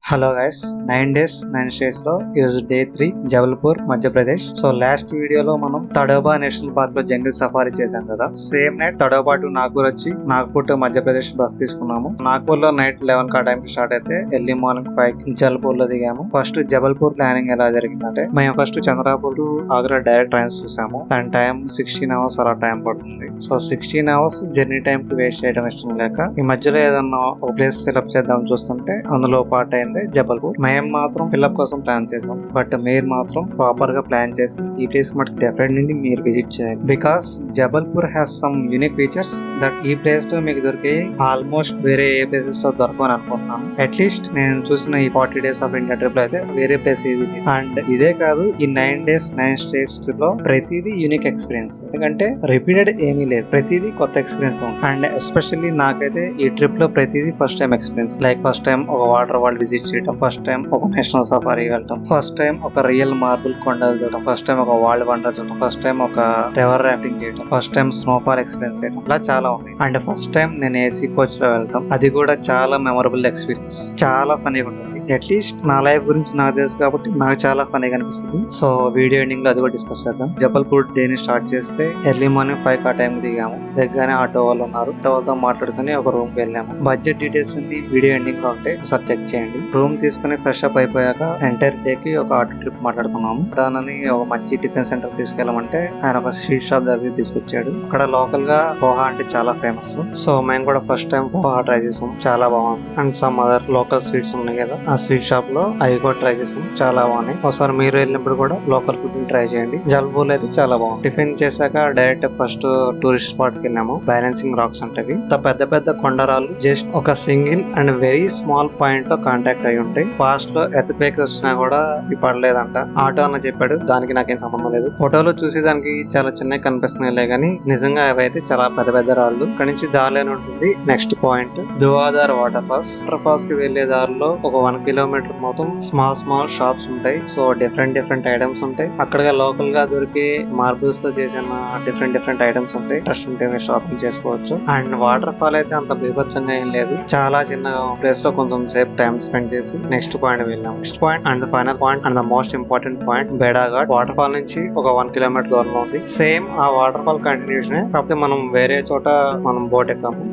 Hello guys, 9 days 9 states లో ఈరోజు day 3 Jabalpur Madhya Pradesh. So last వీడియోలో మనం తడోబా నేషనల్ పార్క్ లో జంగిల్ సఫారీ చేసాం కదా. Same night Tadoba to Nagpur వచ్చి నాగపూర్ టు మధ్యప్రదేశ్ బస్ తీసుకున్నాము. నాగపూర్ లో నైట్ 11 కా టైం కి స్టార్ట్ అయితే ఎర్లీ మార్నింగ్ 5 కి జబల్పూర్ లో దిగాము. ఫస్ట్ జబల్పూర్ ప్లానింగ్ ఎలా జరిగిందంటే, మేము first Chandrapur to Agra direct trains చూసాము. దాని టైం 16 hours అలా టైం పడుతుంది. సో 16 hours జర్నీ టైం కి వేస్ట్ చేయడం ఇష్టం లేక ఈ మధ్యలో ఏదన్నా ఒక ప్లేస్ ఫిల్అప్ చేద్దాం చూస్తుంటే అందులో పార్ట్ అయింది జబల్పూర్. మేము మాత్రం ఫిల్అప్ కోసం ప్లాన్ చేసాం, బట్ మీరు మాత్రం ప్రాపర్ గా ప్లాన్ చేసి ఈ ప్లేస్ మటుకు డెఫినెట్లీ మీరు విజిట్ చేయాలి. Because Jabalpur has some unique features that ఈ ప్లేస్ లో మీకు దొరికే ఆల్మోస్ట్ వేరే ఏ ప్లేసెస్ లో దొరకని అనుకుంటున్నాను. అట్లీస్ట్ నేను చూసిన ఈ 40 days ఆఫ్ ఇండియా ట్రిప్ లో అయితే వేరే ప్లేస్ ఇది. అండ్ ఇదే కాదు, ఈ 9 days 9 states ట్రిప్ లో ప్రతిదీ యూనిక్ ఎక్స్పీరియన్స్. ఎందుకంటే రిపీటెడ్ ఏమీ లేదు, ప్రతిదీ కొత్త ఎక్స్పీరియన్స్. అండ్ ఎస్పెషల్లీ నాకైతే ఈ ట్రిప్ లో ప్రతిదీ first time experience. Like first time ఒక వాటర్ వరల్డ్ విజిట్ చేయడం, ఫస్ట్ టైం ఒక నేషనల్ సఫారీ వెళ్ళటం, ఫస్ట్ టైం ఒక రియల్ మార్బుల్ కొండలు చూడటం, ఫస్ట్ టైం ఒక వరల్డ్ వండర్ చూడటం, ఫస్ట్ టైం ఒక రివర్ రాఫ్టింగ్ చేయడం, ఫస్ట్ టైం స్నోఫాల్ ఎక్స్పీరియన్స్ చేయడం, ఇలా చాలా ఉన్నాయి. అండ్ ఫస్ట్ టైం నేను ఏసీ కోచ్ లో వెళ్తాం, అది కూడా చాలా మెమొరబుల్ ఎక్స్పీరియన్స్. చాలా ఫనీగా ఉంటుంది. అట్లీస్ట్ నా లైఫ్ గురించి నాకు తెలుసు కాబట్టి నాకు చాలా ఫనీగా అనిపిస్తుంది. సో వీడియో ఎండింగ్ లో అది కూడా డిస్కస్ చేద్దాం. జబల్పూర్ డే ని స్టార్ట్ చేస్తే ఎర్లీ మార్నింగ్ 5 కా టైం దిగాము. దగ్గరనే ఆటో వాళ్ళు ఉన్నారు, ఆటో వాళ్ళతో మాట్లాడుకుని ఒక రూమ్ కి వెళ్ళాము. బడ్జెట్ డీటెయిల్స్ అన్ని వీడియో ఎండింగ్ లో ఉంటాయి, ఒకసారి చెక్ చేయండి. రూమ్ తీసుకుని ఫ్రెష్ అప్ అయిపోయాక ఎంటైర్ డే కి ఒక ఆటో ట్రిప్ మాట్లాడుకున్నాము. దానిని ఒక మంచి టిఫిన్ సెంటర్ తీసుకెళ్ళమంటే ఆయన ఒక స్ట్రీట్ షాప్ దగ్గర తీసుకొచ్చాడు. అక్కడ లోకల్ గా పోహా అంటే చాలా ఫేమస్. సో మేము కూడా ఫస్ట్ టైం పోహా ట్రై చేసాం, చాలా బాగుంది. And some other local sweets ఉన్నాయి కదా, ఆ స్వీట్ షాప్ లో అవి కూడా ట్రై చేసాం, చాలా బాగున్నాయి. ఒకసారి మీరు వెళ్ళినప్పుడు కూడా లోకల్ ఫుడ్ ట్రై చేయండి. జల్పూర్ అయితే చాలా బాగుంది. టిఫిన్ చేశాక డైరెక్ట్ ఫస్ట్ టూరిస్ట్ స్పాట్ కి వెళ్ళాము. బ్యాలెన్సింగ్ రాక్స్ అంటే పెద్ద పెద్ద కొండరాలు జస్ట్ ఒక single and very small point లో కాంటాక్ట్ అయి ఉంటాయి. ఫాస్ట్ లో ఎర్త్ క్వేక్ వచ్చినా కూడా పడలేదంట. ఆటో అన్న చెప్పాడు, దానికి నాకేం సంబంధం లేదు. ఫోటోలో చూసి దానికి చాలా చిన్నగా కనిపిస్తున్నాయిలే గానీ నిజంగా అవైతే చాలా పెద్ద పెద్ద రాళ్ళు. ఇక్కడ నుంచి దారిలోనే ఉంటుంది next point Dhuandhar water falls. Water falls కి వెళ్లే దారిలో ఒక 1 kilometer మొత్తం స్మాల్ షాప్స్ ఉంటాయి. సో డిఫరెంట్ ఐటమ్స్ ఉంటాయి. అక్కడ లోకల్ గా దొరికే మార్బుల్స్ తో చేసిన డిఫరెంట్ ఐటమ్స్ ఉంటాయి. ఇంట్రెస్ట్ ఉంటే మీరు షాపింగ్ చేసుకోవచ్చు. అండ్ వాటర్ ఫాల్ అయితే అంత బీభత్సంగా ఏం లేదు, చాలా చిన్న ప్లేస్ లో కొంచెం సేపు టైం స్పెండ్ చేసి నెక్స్ట్ పాయింట్ వెళ్ళాం. Next point and the final point and the most important point బేడాఘాట్. వాటర్ ఫాల్ నుంచి ఒక 1 kilometer దూరంలో ఉంది. సేమ్ ఆ వాటర్ ఫాల్ కంటిన్యూషన్, కాకపోతే మనం వేరే చోట మనం బోట్ ఎక్కాము.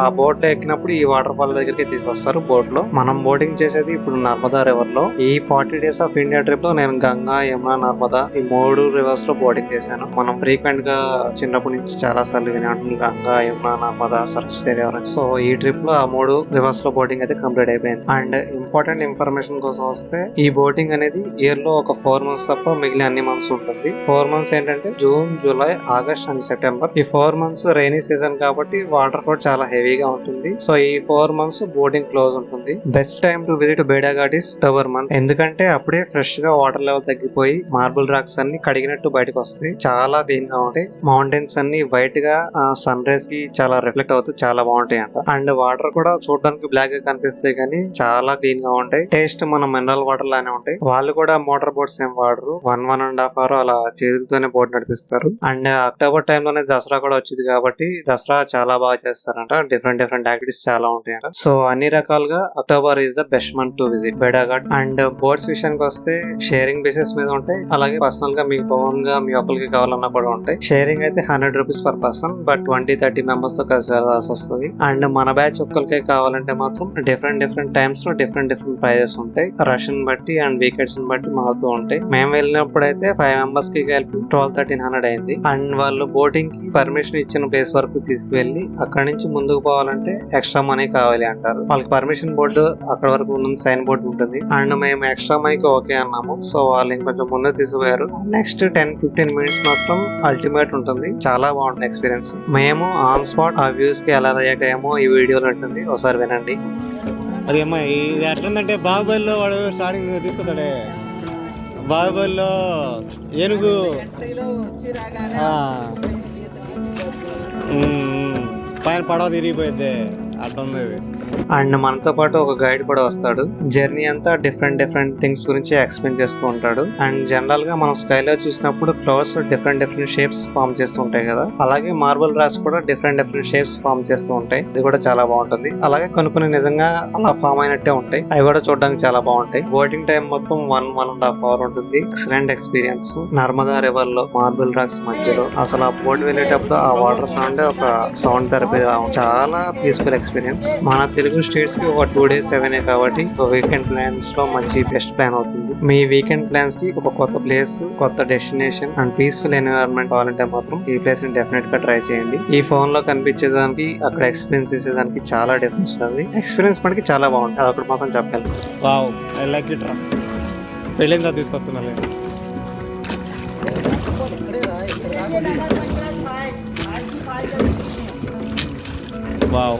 ఆ బోట్ లో ఎక్కినప్పుడు ఈ వాటర్ ఫాల్ దగ్గరికి తీసుకొస్తారు బోట్ లో. మనం బోటింగ్ చేసేది ఇప్పుడు నర్మదా రివర్ లో. ఈ 40 days ఆఫ్ ఇండియా ట్రిప్ లో నేను గంగా, యమునా, నర్మదా ఈ 3 rivers లో బోటింగ్ చేశాను. మనం ఫ్రీక్వెంట్ గా చిన్నప్పటి నుంచి చాలా సార్లు వినే గంగా, యమునా, నర్మదా, సరస్వతి రివర్. సో ఈ ట్రిప్ లో ఆ 3 rivers లో బోటింగ్ అయితే కంప్లీట్ అయిపోయింది. అండ్ ఇంపార్టెంట్ ఇన్ఫర్మేషన్ కోసం వస్తే, ఈ బోటింగ్ అనేది ఇయర్ లో ఒక 4 months తప్ప మిగిలిన అన్ని మంత్స్ ఉంటుంది. 4 months ఏంటంటే June, July, August and September. ఈ 4 months రైనీ సీజన్ కాబట్టి వాటర్ ఫ్లో చాలా హెవీగా ఉంటుంది. సో ఈ 4 months బోటింగ్ క్లోజ్ ఉంటుంది. బెస్ట్ టైం టు విజిట్ బేడాఘాట్ ఇస్ అక్టోబర్ మంత్. ఎందుకంటే అప్పుడే ఫ్రెష్ గా వాటర్ లెవెల్ తగ్గిపోయి మార్బుల్ రాక్స్ అన్ని కడిగినట్టు బయటకు వస్తాయి. చాలా క్లీన్ గా ఉంటాయి. మౌంటైన్స్ అన్ని వైట్ గా సన్ రైజ్ కి చాలా రిఫ్లెక్ట్ అవుతూ చాలా బాగుంటాయి అంట. అండ్ వాటర్ కూడా చూడడానికి బ్లాక్ గా కనిపిస్తాయి కానీ చాలా క్లీన్ గా ఉంటాయి. టేస్ట్ మన మినరల్ వాటర్ లానే ఉంటాయి. వాళ్ళు కూడా మోటార్ బోట్స్ ఏం వాడరు. 1.5 hour అలా చేతులతోనే బోట్ నడిపిస్తారు. అండ్ అక్టోబర్ టైం లోనే దసరా కూడా వచ్చింది కాబట్టి దసరా చాలా బాగా చేస్తారంట. డిఫరెంట్ యాక్టివిటీస్ చాలా ఉంటాయంట. సో అన్ని రకాలుగా October is the best month to visit బేడాఘాట్. అండ్ బోట్స్ విషయానికి వస్తే షేరింగ్ బేసిస్ మీద ఉంటాయి. అలాగే పర్సనల్ గా మీకు ఓన్ గా మీ ఒక్కరికి కావాలన్నా కూడా ఉంటాయి. షేరింగ్ అయితే 100 rupees per person, but 20-30 members తో కలిసి వెళ్ళాల్సి వస్తుంది. అండ్ మన బ్యాచ్ ఒక్కరికే కావాలంటే మాత్రం డిఫరెంట్ టైమ్స్ లో డిఫరెంట్ ప్రైజెస్ ఉంటాయి. రష్ ని బట్టి అండ్ వీకెండ్స్ ని బట్టి మారుతూ ఉంటాయి. మేము వెళ్ళినప్పుడు అయితే 5 members కి కలిపి 1200-1300 అయింది. అండ్ వాళ్ళు బోటింగ్ కి పర్మిషన్ ఇచ్చిన ప్లేస్ వరకు తీసుకువెళ్ళి అక్కడ నుంచి ముందుకు పోవాలంటే ఎక్స్ట్రా మనీ కావాలి అంటారు. వాళ్ళకి పర్మిషన్ బోర్డు అక్కడ వరకు సైన్ బోర్డు ఉంటుంది. అండ్ మేము ఎక్స్ట్రా మనీకి ఓకే అన్నాము. సో వాళ్ళు ఇంకొంచెం ముందు తీసుకుపోయారు. నెక్స్ట్ 10-15 minutes మాత్రం అల్టిమేట్ ఉంటుంది. చాలా బాగుంటుంది ఎక్స్పీరియన్స్. మేము ఆన్ స్పాట్ ఆ వ్యూస్ కి ఎలా రియాక్ట్ అయ్యామో ఈ వీడియోలో ఉంటుంది, ఒకసారి వినండి. అదేమ్మా ఇది ఎట్లుందంటే బాహుబలిలో వాడు స్టార్టింగ్ తీసుకుంటాడే, బాహుబలిలో ఏనుగు పైన పడవ తిరిగిపోయింది అట్లా ఉంది. అండ్ మనతో పాటు ఒక గైడ్ కూడా వస్తాడు. జర్నీ అంతా డిఫరెంట్ థింగ్స్ గురించి ఎక్స్ప్లెయిన్ చేస్తూ ఉంటాడు. అండ్ జనరల్ గా మనం స్కైలో చూసినప్పుడు క్లౌడ్స్ డిఫరెంట్ షేప్స్ ఫామ్ చేస్తూ ఉంటాయి కదా, అలాగే మార్బుల్ రాక్స్ కూడా డిఫరెంట్ షేప్స్ ఫామ్ చేస్తూ ఉంటాయి. ఇది కూడా చాలా బాగుంటుంది. అలాగే కొన్ని నిజంగా అలా ఫామ్ అయినట్టే ఉంటాయి. అవి కూడా చూడడానికి చాలా బాగుంటాయి. బోటింగ్ టైం మొత్తం 1.5 hours ఉంటుంది. Excellent experience. నర్మదా రివర్ లో మార్బుల్ రాక్స్ మధ్యలో అసలు ఆ బోట్ వెళ్ళేటప్పుడు ఆ వాటర్ సౌండ్ ఒక సౌండ్ థెరపీ చాలా పీస్ఫుల్ ఎక్స్పీరియన్స్. మన తెలుగు స్టేట్స్ కి ఒక 2 days అవనే కాబట్టి ఒక వీకెండ్ ప్లాన్స్ లో మంచి బెస్ట్ ప్లాన్ అవుతుంది. మీ వీకెండ్ ప్లాన్స్ కి ఒక కొత్త ప్లేస్, కొత్త డెస్టినేషన్ అండ్ పీస్ఫుల్ ఎన్విరాన్మెంట్ కావాలంటే మాత్రం ఈ ప్లేస్ ని డెఫినెట్ గా ట్రై చేయండి. ఈ ఫోన్ లో కనిపించేదానికి అక్కడ ఎక్స్పీరియన్స్ చేసేదానికి చాలా డిఫరెన్స్ ఉంది. ఎక్స్పీరియన్స్ మనకి చాలా బాగుంటుంది. అదొకటి మాత్రం చెప్పగలను. వావ్, ఐ లైక్ ఇట్ రా. వెళ్ళిందా తీసుకొస్తున్నా లేదు. వావ్,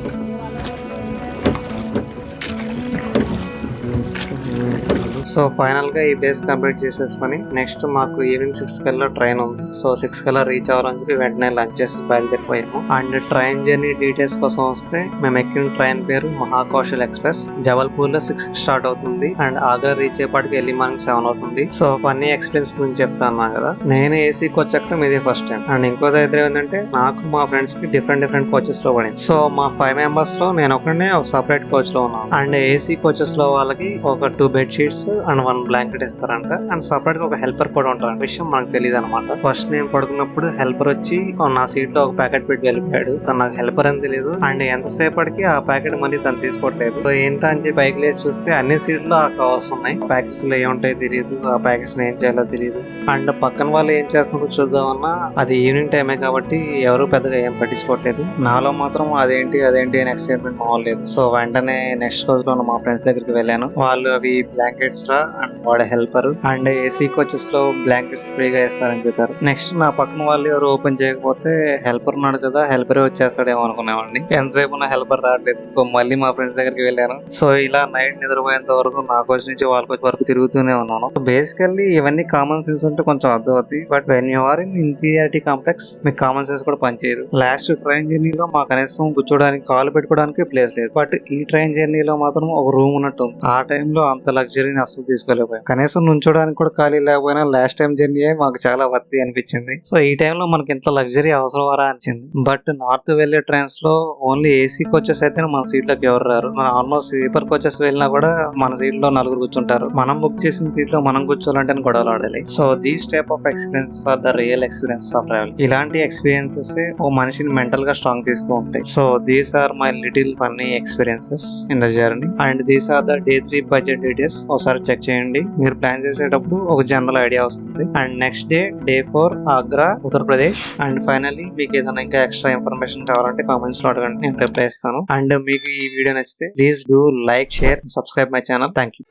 సో ఫైనల్ గా ఈ ప్లేస్ కంప్లీట్ చేసేసుకొని నెక్స్ట్ మాకు ఈవినింగ్ 6 కల్లా ట్రైన్ ఉంది. సో 6 కల్లా రీచ్ అవ్వాలని చెప్పి వెంటనే లంచ్ చేసి బయలుదేరిపోయాము. అండ్ ట్రైన్ జర్నీ డీటెయిల్స్ కోసం వస్తే మేము ఎక్కిన ట్రైన్ పేరు మహాకౌశల్ ఎక్స్ప్రెస్. జబల్పూర్ లో 6 స్టార్ట్ అవుతుంది అండ్ ఆగ్రా రీచ్ అయ్యేపాటికి ఎర్లీ మార్నింగ్ 7 అవుతుంది. సో ఫన్నీ ఎక్స్పీరియన్స్ గురించి చెప్తాను కదా. నేను ఏసీ కోచ్ ఎక్కడం ఇదే ఫస్ట్ టైం. అండ్ ఇంకో దగ్గర ఏంటంటే నాకు మా ఫ్రెండ్స్ కి డిఫరెంట్ కోచెస్ లో పడింది. సో మా 5 members లో నేను ఒకనే ఒక సపరేట్ కోచ్ లో ఉన్నాను. అండ్ ఏసీ కోచెస్ లో వాళ్ళకి ఒక 2 bed sheets అండ్ 1 blanket ఇస్తారంట. అండ్ సపరేట్ గా ఒక హెల్పర్ కూడా ఉంటారు. విషయం మనకు తెలియదు అనమాట. ఫస్ట్ నేను పడుకున్నప్పుడు హెల్పర్ వచ్చి నా సీట్ లో ఒక ప్యాకెట్ పెట్టి వెళ్ళిపోయాడు. తను నాకు హెల్పర్ అని తెలియదు. అండ్ ఎంతసేపటికి ఆ ప్యాకెట్ మళ్ళీ తను తీసుకోవట్లేదు. సో ఏంటా అని చెప్పి పైకి లేచి చూస్తే అన్ని సీట్లు ఆ కవర్స్ ఉన్నాయి. ప్యాకెట్స్ లో ఏముంటాయో తెలియదు. ఆ ప్యాకెట్స్ ఏం చేయాలో తెలియదు. అండ్ పక్కన వాళ్ళు ఏం చేస్తున్నారో చూద్దామన్నా అది ఈవినింగ్ టైమే కాబట్టి ఎవరు పెద్దగా ఏం పట్టించుకోవట్లేదు. నాలో మాత్రం అదేంటి అని ఎక్సైట్మెంట్ మావలేదు. సో వెంటనే నెక్స్ట్ రోజు లో మా ఫ్రెండ్స్ దగ్గరికి వెళ్ళాను. వాళ్ళు అవి బ్లాంకెట్స్ రా అండ్ వాడు హెల్పర్ అండ్ ఏసీ కోచెస్ లో బ్లాంకెట్స్ ఫ్రీగా ఇస్తారని చెప్పారు. నెక్స్ట్ నా పక్కన వాళ్ళు ఎవరు ఓపెన్ చేయకపోతే హెల్పర్ ఉన్నాడు కదా, హెల్పరే వచ్చేస్తాడేమో అనుకునేవాడిని. ఎంతసేపు నా హెల్పర్ రావట్లేదు. సో మళ్ళీ మా ఫ్రెండ్స్ దగ్గరికి వెళ్ళాను. సో ఇలా నైట్ నిద్రపోయేంత వరకు నా కోచ్ నుంచి వాళ్ళ కోచ్ వరకు తిరుగుతూనే ఉన్నాను. సో బేసికల్లీ ఇవన్నీ కామన్ సెన్స్ ఉంటే కొంచెం అర్థం అవుతాయి. But when you are in inferiority complex మీకు కామన్ సెన్స్ కూడా పనిచేయదు. లాస్ట్ ట్రైన్ జర్నీలో మా కనీసం కూర్చోడానికి కాలు పెట్టుకోవడానికి ప్లేస్ లేదు. బట్ ఈ ట్రైన్ జర్నీలో మాత్రం ఒక రూమ్ ఉన్నట్టు ఉంది. ఆ టైంలో అంత లగ్జరీని అసలు తీసుకోలేకపోయాం. కనీసం నుంచోడానికి కూడా ఖాళీ లేకపోయినా లాస్ట్ టైం జర్నీ మాకు చాలా వర్తి అనిపించింది. సో ఈ టైంలో మనకి ఇంత లగ్జరీ అవసరమరా అనిపించింది. బట్ నార్త్ వెళ్లే ట్రైన్స్ లో ఓన్లీ ఏసీ కోచెస్ అయితే మన సీట్ లోకి ఎవరు రారు. మన ఆల్మోస్ట్ స్లీపర్ కోచెస్ వెళ్ళినా కూడా మన సీట్ లో 4 కూర్చుంటారు. మనం బుక్ చేసిన సీట్ లో మనం కూర్చోవాలంటే గొడవలు ఆడాలి. So these type of experiences are the real experiences of travel. ఇలాంటి ఎక్స్పీరియన్సెస్ ఒక మనిషిని మెంటల్ గా స్ట్రాంగ్ చేస్తూ ఉంటాయి. So these are my little funny experiences in the journey and these are the Day 3 budget details. ఒకసారి check చేయండి. మీరు plan చేసేటప్పుడు ఒక జనరల్ ఐడియా వస్తుంది. And next Day 4 Agra, Uttar Pradesh. And finally మీకు ఏదైనా ఇంకా ఎక్స్ట్రా ఇన్ఫర్మేషన్ కావాలంటే కామెంట్స్ లో అడగండి, నేను రిప్లై ఇస్తాను. అండ్ మీకు ఈ వీడియో నచ్చితే please do like, share, subscribe my channel. Thank you.